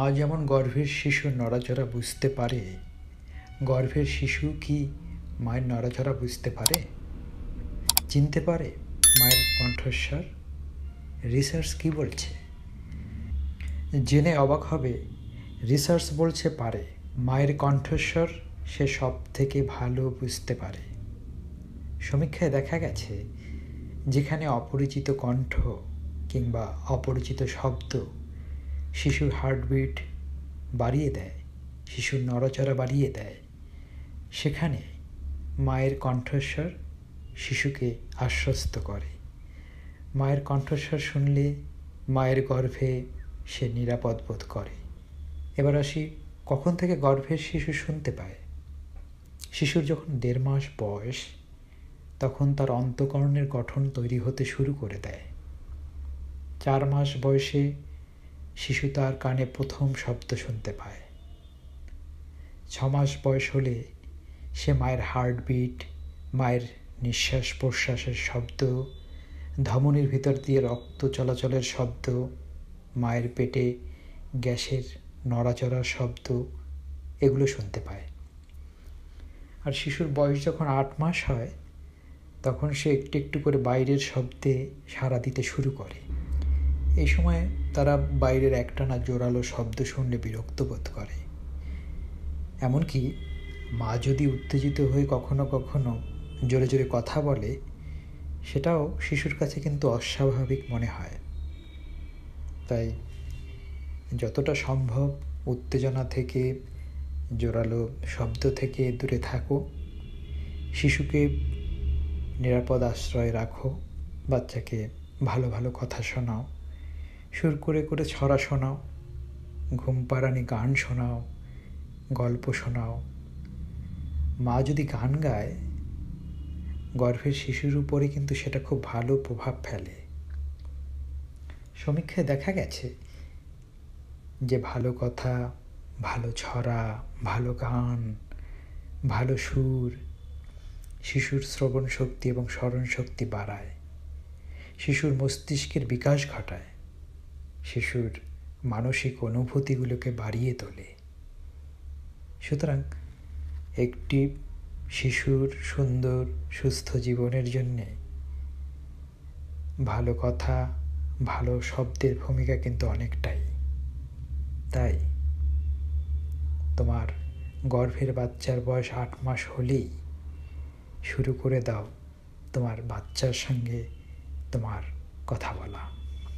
মা যেমন গর্ভের শিশুর নড়াচড়া বুঝতে পারে, গর্ভের শিশু কি মায়ের নড়াচড়া বুঝতে পারে, চিনতে পারে মায়ের কণ্ঠস্বর? রিসার্চ কি বলছে? জেনে অবাক হবে, রিসার্চ বলছে পারে। মায়ের কণ্ঠস্বর সে সব থেকে ভালো বুঝতে পারে। সমীক্ষায় দেখা গেছে, যেখানে অপরিচিত কণ্ঠ কিংবা অপরিচিত শব্দ শিশুর হার্টবিট বাড়িয়ে দেয়, শিশুর নড়াচড়া বাড়িয়ে দেয়, সেখানে মায়ের কণ্ঠস্বর শিশুকে আশ্বস্ত করে। মায়ের কণ্ঠস্বর শুনলে মায়ের গর্ভে সে নিরাপদ বোধ করে। এবার আসি, কখন থেকে গর্ভের শিশু শুনতে পায়? শিশুর যখন 1.5 মাস বয়স, তখন তার অন্তঃকরণের গঠন তৈরি হতে শুরু করে দেয়। 4 মাস বয়সে শিশু তার কানে প্রথম শব্দ শুনতে পায়। 6 মাস বয়স হলে সে মায়ের হার্টবিট, মায়ের নিঃশ্বাস প্রশ্বাসের শব্দ, ধমনীর ভিতর দিয়ে রক্ত চলাচলের শব্দ, মায়ের পেটে গ্যাসের নড়াচড়ার শব্দ, এগুলো শুনতে পায়। আর শিশুর বয়স যখন 8 মাস হয়, তখন সে একটু একটু করে বাইরের শব্দে সাড়া দিতে শুরু করে। এই সময় তারা বাইরের একটানা জোরালো শব্দ শুনলে বিরক্ত বোধ করে। এমনকি মা যদি উত্তেজিত হয়ে কখনো কখনো জোরে জোরে কথা বলে, সেটাও শিশুর কাছে কিন্তু অস্বাভাবিক মনে হয়। তাই যতটা সম্ভব উত্তেজনা থেকে, জোরালো শব্দ থেকে দূরে থাকো। শিশুকে নিরাপদ আশ্রয়ে রাখো। বাচ্চাকে ভালো ভালো কথা শোনাও, সুর করে করে ছড়া শোনাও, ঘুম পাড়ানি গান শোনাও, গল্প শোনাও। মা যদি গান গায়, গর্ভের শিশুর উপরে কিন্তু সেটা খুব ভালো প্রভাব ফেলে। সমীক্ষায় দেখা গেছে যে ভালো কথা, ভালো ছড়া, ভালো গান, ভালো সুর শিশুর শ্রবণ শক্তি এবং স্মরণ শক্তি বাড়ায়, শিশুর মস্তিষ্কের বিকাশ ঘটায়, শিশুর মানসিক অনুভূতিগুলোকে বাড়িয়ে তোলে। সুতরাং একটি শিশুর সুন্দর সুস্থ জীবনের জন্যে ভালো কথা, ভালো শব্দের ভূমিকা কিন্তু অনেকটাই। তাই তোমার গর্ভের বাচ্চার বয়স 8 মাস হলেই শুরু করে দাও তোমার বাচ্চার সঙ্গে তোমার কথা বলা।